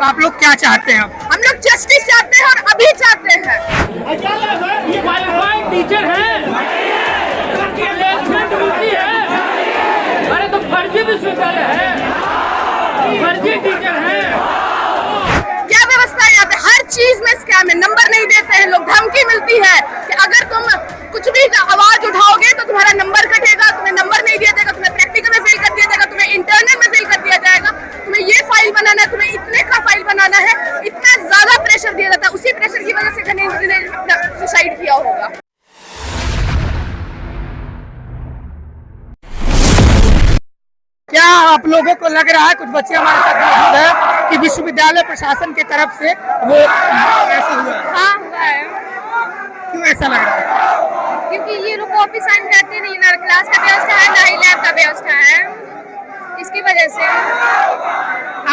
तो आप लोग क्या चाहते हैं? हम लोग जस्टिस चाहते हैं और अभी चाहते हैं। ये क्वालिफाइड टीचर है, प्लेसमेंट मिलती है। अरे तो फर्जी विश्वविद्यालय है, फर्जी टीचर है। क्या व्यवस्था है यहाँ पे? हर चीज में स्कैम है। नंबर नहीं देते हैं लोग, धमकी मिलती है कि अगर तुम कुछ भी आवाज उठाओगे तो तुम्हारा नंबर कटेगा, तुम्हें नंबर नहीं दिया जाएगा, तुम्हें प्रैक्टिकल में फेल कर दिया जाएगा, तुम्हें इंटरनल में फेल कर दिया जाएगा, तुम्हें ये फाइल बनाना है, तुम्हें इतने का फाइल बनाना है। इतना ज्यादा प्रेशर दिया जाता है। उसी प्रेशर की वजह से गणेश ने अपना सुसाइड किया होगा। क्या आप लोगों को लग रहा है, कुछ बच्चे हमारे साथ मौजूद है, कि विश्वविद्यालय प्रशासन की तरफ से वो ऐसा हुआ है? हाँ हुआ है। क्यों ऐसा लग रहा है? क्योंकि ये लोग कॉपी साइन करते नहीं, ना क्लास का व्यवस्था है ना ही लैब का व्यवस्था है, इसकी वजह से।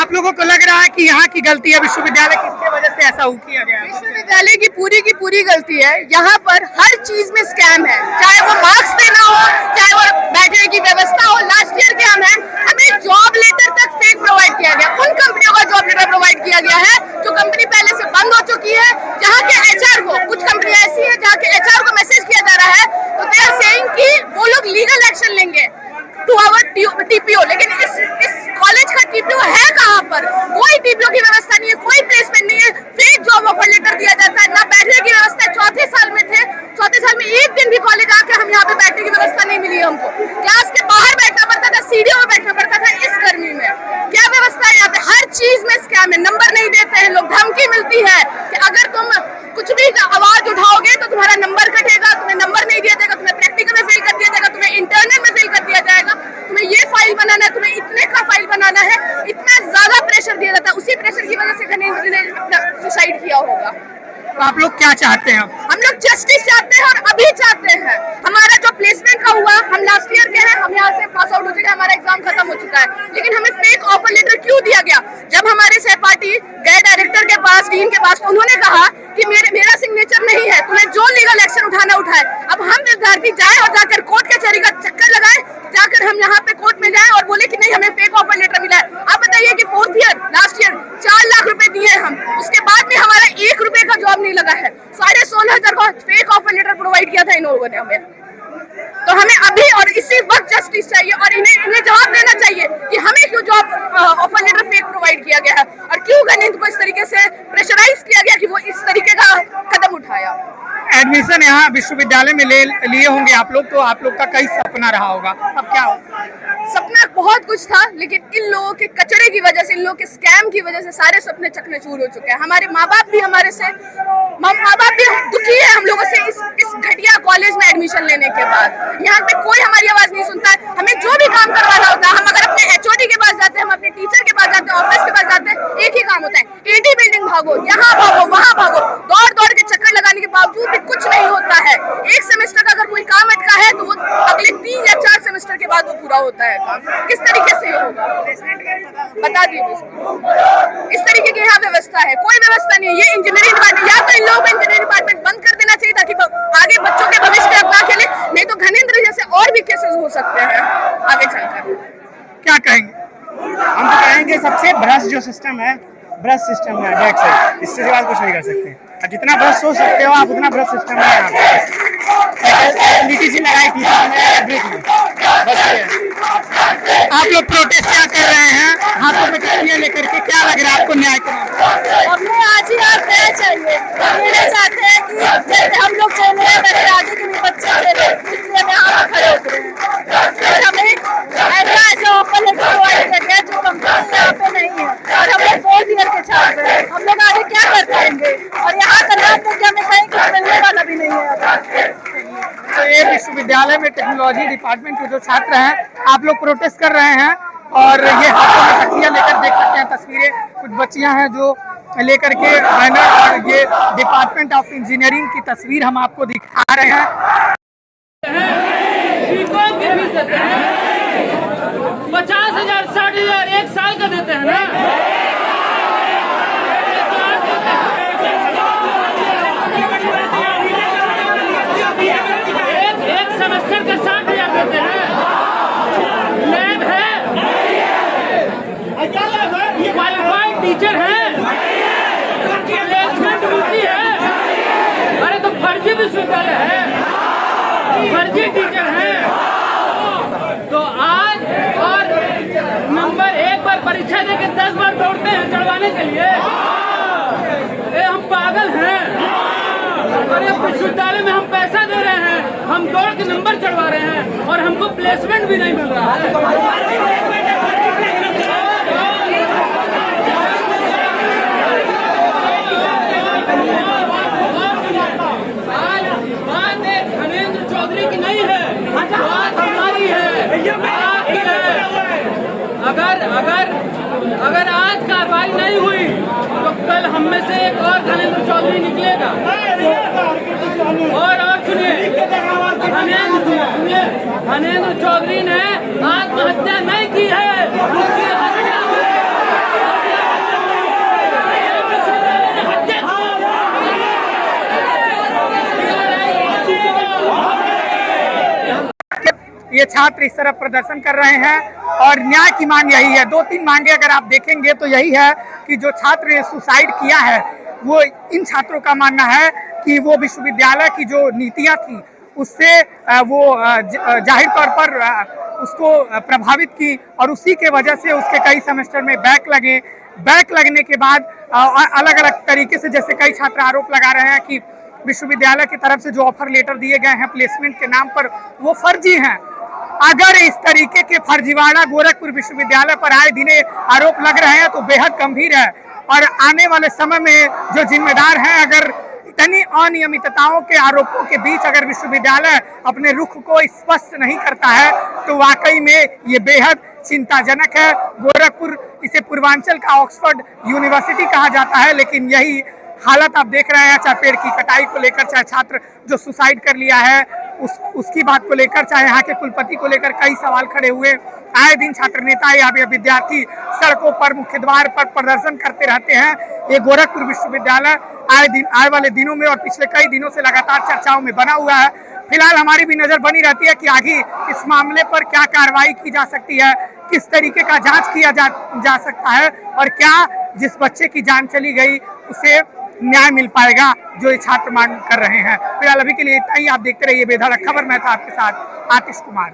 आप लोगों को लग रहा है कि यहाँ की गलती है विश्वविद्यालय की, इसके वजह से ऐसा किया गया है? विश्वविद्यालय की पूरी गलती है। यहाँ पर हर चीज में स्कैम है, चाहे वो मार्क्स देना हो, चाहे वो बैठने की व्यवस्था हो। लास्ट ईयर क्या है, हमें जॉब लेटर तक फेक प्रोवाइड किया गया। उन कंपनियों का जॉब लेटर प्रोवाइड किया गया है जो कंपनी पहले से बंद हो चुकी है, जहाँ के एचआर को, कुछ कंपनी ऐसी है जहाँ के एचआर को मैसेज किया जा रहा है तो दे आर सेइंग कि वो लोग लीगल एक्शन लेंगे टू आवर टीपीओ। लेकिन इस कॉलेज का टीपीओ है कहाँ पर? कोई टीपीओ की व्यवस्था नहीं है, कोई प्लेसमेंट नहीं है, फेक जॉब ऑफर लेटर दिया जाता है, ना बैठने की व्यवस्था है। चौथे साल में थे, चौथे साल में एक दिन भी कॉलेज आके हम यहाँ पे बैठने की व्यवस्था नहीं मिली हमको। क्लास के बाहर बैठना पड़ता था, सीढ़ियों में बैठना पड़ता था इस गर्मी में। क्या व्यवस्था है यहाँ पे? हर चीज में स्कैम है। नंबर नहीं देते हैं लोग, धमकी मिलती है कि अगर तुम कुछ भी आवाज उठाओगे तो तुम्हारा नंबर कटेगा, तुम्हें नंबर नहीं दिया जाएगा, तुम्हें प्रैक्टिकल में फेल कर दिया जाएगा, तुम्हें इंटरनल में फेल कर दिया जाएगा, तुम्हें ये फाइल बनाना है, तुम्हें इतने का फाइल बनाना है। इतना ज्यादा प्रेशर दिया जाता है। उसी प्रेशर की वजह से गणेश ने अपना सुसाइड किया होगा। तो आप लोग क्या चाहते हैं? हम लोग जस्टिस चाहते हैं और अभी चाहते हैं। हमारा जो प्लेसमेंट का हुआ, हम लास्ट ईयर के हैं, हम यहाँ से पास आउट हो चुके हैं, हमारा एग्जाम खत्म हो चुका है, लेकिन हमें फेक ऑफर लेटर क्यों दिया गया? जब हमारे सहपाठी गए डायरेक्टर के पास, डीन के पास, तो उन्होंने कहा कि मेरा सिग्नेचर नहीं है, तुम्हें जो लीगल एक्शन उठाना उठाए। अब हम विद्यार्थी जाए और जाकर कोर्ट कचहरी का चक्कर लगाए, जाकर हम यहाँ पे कोर्ट में जाए और बोले कि नहीं हमें फेक ऑफर लेटर मिला है। आप बताइए कि fourth year last year 4 lakh रुपए दिए हम, उसके बाद में हमारा 1 रुपए का जॉब नहीं लगा है। 16,500 का फेक ऑफर लेटर प्रोवाइड किया था इन लोगों ने हमें। तो हमें अभी और इसी वक्त जस्टिस चाहिए और इन्हें जवाब देना चाहिए कि हमें क्यों job offer letter fake provide किया गया है और क्यों गणित को इस तरीके से प्रेशराइज किया गया कि वो इस तरीके का कदम उठाया। एडमिशन यहाँ विश्वविद्यालय में ले लिए होंगे आप लोग, तो आप लोग का कई सपना रहा होगा, अब क्या हो? सपना बहुत कुछ था, लेकिन इन लोगों के कचरे की वजह से, इन लोगों के स्कैम की वजह से सारे सपने चकनाचूर हो चुके हैं। हमारे माँ बाप भी दुखी है हम लोगों से इस घटिया कॉलेज में एडमिशन लेने के बाद। यहाँ पे कोई हमारी आवाज नहीं सुनता है। हमें जो भी काम करवाना होता है, हम अगर अपने एचओडी के पास जाते हैं, हम अपने टीचर के पास जाते हैं, ऑफिस के पास जाते हैं, एक ही काम होता है, एडी बिल्डिंग भागो, यहाँ भागो, वहाँ भागो, दौड़ दौड़ के चक्कर लगाने के बावजूद भी कुछ नहीं होता है। एक सेमेस्टर का अगर कोई काम अटका है तो वो अगले 3 या 4 सेमेस्टर के बाद वो पूरा होता है काम। किस तरीके से होगा बता दीजिए। इस तरीके की यहाँ व्यवस्था है, कोई व्यवस्था नहीं है। ये इंजीनियरिंग डिपार्टमेंट, या तो इन लोगों को इंजीनियरिंग डिपार्टमेंट बंद कर देना चाहिए ताकि आगे बच्चों के भविष्य में अपना खेले, नहीं तो घनेंद्र जैसे और भी केसेस हो सकते हैं आगे चलकर। क्या कहेंगे? हम तो कहेंगे सबसे भ्रष्ट जो सिस्टम है, भ्रष्ट सिस्टम है डेक्स है, इससे सिवा कुछ नहीं कर सकते। और जितना भ्रष्ट सोच सकते हो आप, उतना भ्रष्ट सिस्टम है यहाँ पे। लगाई थी आप लोग प्रोटेस्ट क्या कर रहे हैं हाथों में कटियां लेकर के? क्या लग रहा है आपको न्याय करना? हमें आज ही आप न्याय चाहिए। हम ये नहीं चाहते हैं कि जैसे हम लोग खेले हैं वैसे आगे के भी बच्चे खेले, इसलिए हम यहाँ पर खड़े उतरे हैं। और हमें ऐसा ऑफर लेटर प्रोवाइड किया गया जो कंपनी यहाँ पे नहीं है, और हम लोग 4th ईयर के छात्र हैं। हम लोग आगे क्या कर पाएंगे? और यहाँ करना कि हमें कहीं कुछ मिलने वाला भी नहीं है। तो ये विश्वविद्यालय में टेक्नोलॉजी डिपार्टमेंट के जो छात्र हैं, आप लोग प्रोटेस्ट कर रहे हैं और ये हाथों में कट्टियां लेकर देख सकते हैं तस्वीरें। कुछ बच्चियां हैं जो लेकर के बैनर, और ये डिपार्टमेंट ऑफ इंजीनियरिंग की तस्वीर हम आपको दिखा रहे हैं। 50,000 60,000 1 साल का देते हैं ना। एक सेमेस्टर का 60,000 देते हैं। लैब है, क्वालिफाइड टीचर हैं, प्लेसमेंट मिलती है। अरे तो फर्जी विश्वविद्यालय है, फर्जी टीचर हैं। तो आज और नंबर 1 बार परीक्षा देके 10 बार दौड़ते हैं चढ़वाने के लिए। हम पागल हैं। अरे विश्वविद्यालय में हम पैसा दे रहे हैं, हम दौड़ के नंबर चढ़वा रहे हैं और हमको प्लेसमेंट भी नहीं मिल रहा है। बात एक धनेंद्र चौधरी की नहीं है, बात हमारी है, आपकी है। अगर आज कार्रवाई नहीं हुई तो कल हम में से एक और धनेंद्र चौधरी निकलेगा। और सुनिए, धनेंद्र चौधरी ने आत्महत्या नहीं की है, उसकी हत्या ये छात्र इस तरह प्रदर्शन कर रहे हैं और न्याय की मांग यही है। 2-3 मांगे अगर आप देखेंगे तो यही है कि जो छात्र ने सुसाइड किया है वो इन छात्रों का मानना है कि वो विश्वविद्यालय की जो नीतियां थी उससे वो जाहिर तौर पर उसको प्रभावित की और उसी के वजह से उसके कई सेमेस्टर में बैक लगने के बाद अलग अलग तरीके से, जैसे कई छात्र आरोप लगा रहे हैं कि विश्वविद्यालय की तरफ से जो ऑफर लेटर दिए गए हैं प्लेसमेंट के नाम पर वो फर्जी हैं। अगर इस तरीके के फर्जीवाड़ा गोरखपुर विश्वविद्यालय पर आए दिन आरोप लग रहे हैं तो बेहद गंभीर है और आने वाले समय में जो जिम्मेदार हैं, अगर इतनी अनियमितताओं के आरोपों के बीच अगर विश्वविद्यालय अपने रुख को स्पष्ट नहीं करता है तो वाकई में ये बेहद चिंताजनक है। गोरखपुर, इसे पूर्वांचल का ऑक्सफोर्ड यूनिवर्सिटी कहा जाता है, लेकिन यही हालत आप देख रहे हैं, चाहे पेड़ की कटाई को लेकर, चाहे छात्र जो सुसाइड कर लिया है उसकी बात को लेकर, चाहे यहाँ के कुलपति को लेकर कई सवाल खड़े हुए। आए दिन छात्र नेता या विद्यार्थी सड़कों पर, मुख्य द्वार पर प्रदर्शन करते रहते हैं। ये गोरखपुर विश्वविद्यालय आए वाले दिनों में और पिछले कई दिनों से लगातार चर्चाओं में बना हुआ है। फिलहाल हमारी भी नजर बनी रहती है कि आगे इस मामले पर क्या कार्रवाई की जा सकती है, किस तरीके का जांच किया जा सकता है और क्या जिस बच्चे की जान चली गई उसे न्याय मिल पाएगा जो ये छात्र मांग कर रहे हैं। फिलहाल अभी के लिए इतना ही। आप देखते रहिए बेधड़क खबर। मैं था आपके साथ आतिश कुमार।